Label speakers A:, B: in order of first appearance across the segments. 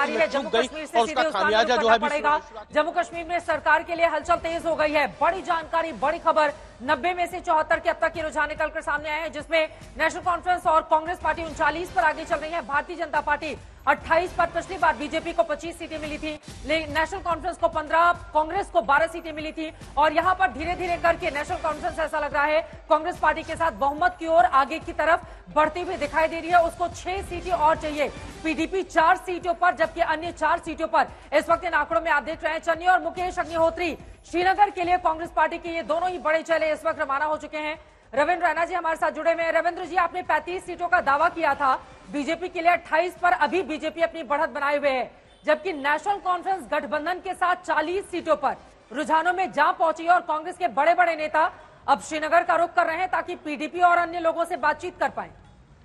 A: जारी है। जम्मू कश्मीर से सीधे खामियाजा जो है पड़ेगा। जम्मू कश्मीर में सरकार के लिए हलचल तेज हो गई है। बड़ी जानकारी, बड़ी खबर, 90 में से 74 के अब तक के रुझान निकलकर सामने आए हैं, जिसमें नेशनल कॉन्फ्रेंस और कांग्रेस पार्टी 39 पर आगे चल रही है। भारतीय जनता पार्टी 28 पर, पिछली बार बीजेपी को 25 सीटें मिली थी, नेशनल कॉन्फ्रेंस को 15, कांग्रेस को 12 सीटें मिली थी। और यहां पर धीरे धीरे करके नेशनल कॉन्फ्रेंस ऐसा लग रहा है कांग्रेस पार्टी के साथ बहुमत की ओर आगे की तरफ बढ़ती हुई दिखाई दे रही है। उसको 6 सीटें और चाहिए। पीडीपी 4 सीटों पर, जबकि अन्य 4 सीटों पर इस वक्त इन आंकड़ों में आप देख रहे हैं चन्नी और मुकेश अग्निहोत्री श्रीनगर के लिए कांग्रेस पार्टी के ये दोनों ही बड़े चेले इस वक्त रवाना हो चुके हैं। रविंद्र रैना जी हमारे साथ जुड़े हुए हैं। रविंद्र जी, आपने 35 सीटों का दावा किया था बीजेपी के लिए, 28 पर अभी बीजेपी अपनी बढ़त बनाए हुए है, जबकि नेशनल कॉन्फ्रेंस गठबंधन के साथ 40 सीटों पर रुझानों में जा पहुंची है और कांग्रेस के बड़े बड़े नेता अब श्रीनगर का रुख कर रहे हैं ताकि पीडीपी और अन्य लोगों से बातचीत कर पाए।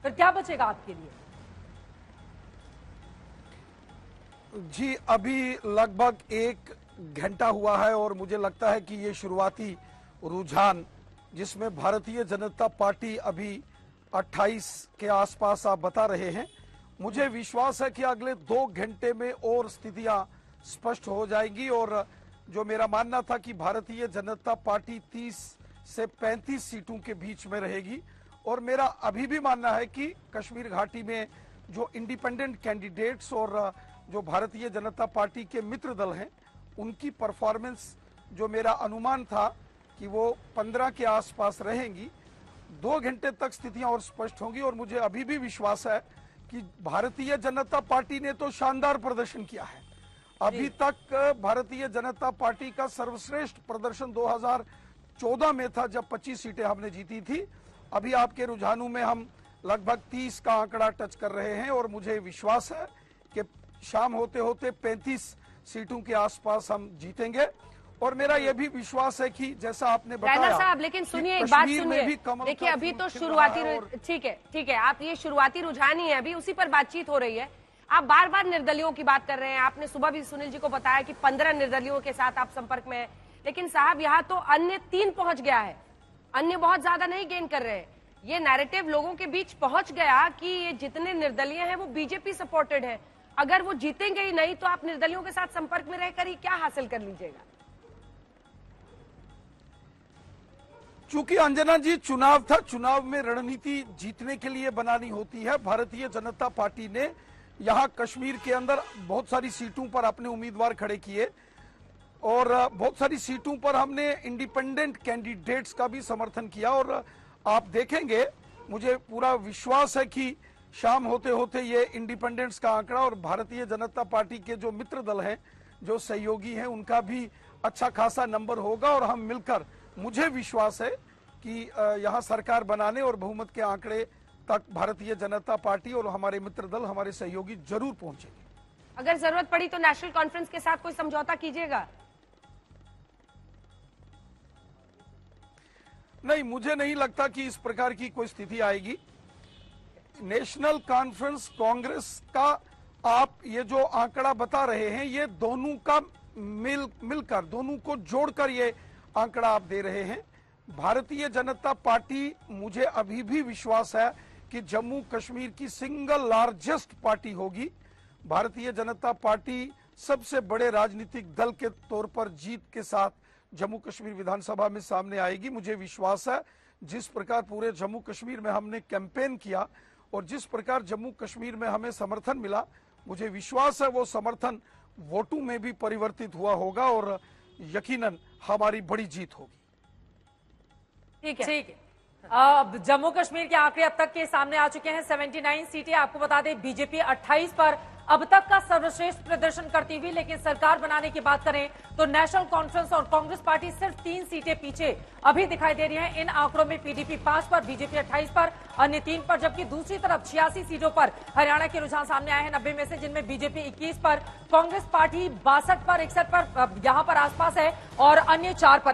A: फिर क्या बचेगा आपके लिए?
B: जी, अभी लगभग 1 घंटा हुआ है और मुझे लगता है कि ये शुरुआती रुझान, जिसमें भारतीय जनता पार्टी अभी 28 के आसपास आप बता रहे हैं, मुझे विश्वास है कि अगले 2 घंटे में और स्थितियां स्पष्ट हो जाएंगी। और जो मेरा मानना था कि भारतीय जनता पार्टी 30 से 35 सीटों के बीच में रहेगी, और मेरा अभी भी मानना है कि कश्मीर घाटी में जो इंडिपेंडेंट कैंडिडेट्स और जो भारतीय जनता पार्टी के मित्र दल हैं, उनकी परफॉर्मेंस, जो मेरा अनुमान था कि वो 15 के आसपास रहेंगी, 2 घंटे तक स्थितियां और स्पष्ट होंगी। और मुझे अभी भी विश्वास है कि भारतीय जनता पार्टी ने तो शानदार प्रदर्शन किया है। अभी तक भारतीय जनता पार्टी का सर्वश्रेष्ठ प्रदर्शन 2014 में था, जब 25 सीटें हमने जीती थी। अभी आपके रुझानों में हम लगभग 30 का आंकड़ा टच कर रहे हैं और मुझे विश्वास है कि शाम होते होते 35 सीटों के आसपास हम जीतेंगे। और मेरा यह भी विश्वास है कि जैसा आपने बताया
C: साहब, लेकिन सुनिए, एक बात सुनिए, देखिए अभी तो शुरुआती, ठीक है, आप ये शुरुआती रुझान ही है, अभी उसी पर बातचीत हो रही है। आप बार बार निर्दलियों की बात कर रहे हैं। आपने सुबह भी सुनील जी को बताया कि 15 निर्दलियों के साथ आप संपर्क में हैं, लेकिन साहब यहाँ तो अन्य 3 पहुंच गया है, अन्य बहुत ज्यादा नहीं गेन कर रहे हैं। ये नैरेटिव लोगों के बीच पहुंच गया कि ये जितने निर्दलीय हैं वो बीजेपी सपोर्टेड है। अगर वो जीतेंगे ही नहीं तो आप निर्दलियों के साथ संपर्क में रहकर ही क्या हासिल कर लीजिएगा?
B: चूंकि अंजना जी, चुनाव था, चुनाव में रणनीति जीतने के लिए बनानी होती है। भारतीय जनता पार्टी ने यहां कश्मीर के अंदर बहुत सारी सीटों पर अपने उम्मीदवार खड़े किए और बहुत सारी सीटों पर हमने इंडिपेंडेंट कैंडिडेट्स का भी समर्थन किया। और आप देखेंगे, मुझे पूरा विश्वास है कि शाम होते होते ये इंडिपेंडेंट्स का आंकड़ा और भारतीय जनता पार्टी के जो मित्र दल हैं, जो सहयोगी हैं, उनका भी अच्छा खासा नंबर होगा। और हम मिलकर, मुझे विश्वास है कि यहाँ सरकार बनाने और बहुमत के आंकड़े तक भारतीय जनता पार्टी और हमारे मित्र दल, हमारे सहयोगी जरूर पहुंचेंगे।
C: अगर जरूरत पड़ी तो नेशनल कॉन्फ्रेंस के साथ कोई समझौता कीजिएगा?
B: नहीं, मुझे नहीं लगता कि इस प्रकार की कोई स्थिति आएगी। नेशनल कॉन्फ्रेंस, कांग्रेस का आप ये जो आंकड़ा बता रहे हैं, ये दोनों का मिलकर, दोनों को जोड़कर ये आंकड़ा आप दे रहे हैं। भारतीय जनता पार्टी, मुझे अभी भी विश्वास है कि जम्मू कश्मीर की सिंगल लार्जेस्ट पार्टी होगी। भारतीय जनता पार्टी सबसे बड़े राजनीतिक दल के तौर पर जीत के साथ जम्मू कश्मीर विधानसभा में सामने आएगी। मुझे विश्वास है, जिस प्रकार पूरे जम्मू कश्मीर में हमने कैंपेन किया और जिस प्रकार जम्मू कश्मीर में हमें समर्थन मिला, मुझे विश्वास है वो समर्थन वोटों में भी परिवर्तित हुआ होगा और यकीनन हमारी बड़ी जीत होगी।
A: ठीक है। अब जम्मू कश्मीर के आंकड़े अब तक के सामने आ चुके हैं। 79 सीटें। आपको बता दें बीजेपी 28 पर अब तक का सर्वश्रेष्ठ प्रदर्शन करती हुई, लेकिन सरकार बनाने की बात करें तो नेशनल कॉन्फ्रेंस और कांग्रेस पार्टी सिर्फ 3 सीटें पीछे अभी दिखाई दे रही हैं। इन आंकड़ों में पीडीपी 5 पर, बीजेपी 28 पर, अन्य 3 पर, जबकि दूसरी तरफ 86 सीटों पर हरियाणा के रुझान सामने आए हैं 90 में से, जिनमें बीजेपी 21 पर, कांग्रेस पार्टी 62 पर, 61 पर यहां पर आसपास है और अन्य 4 पर।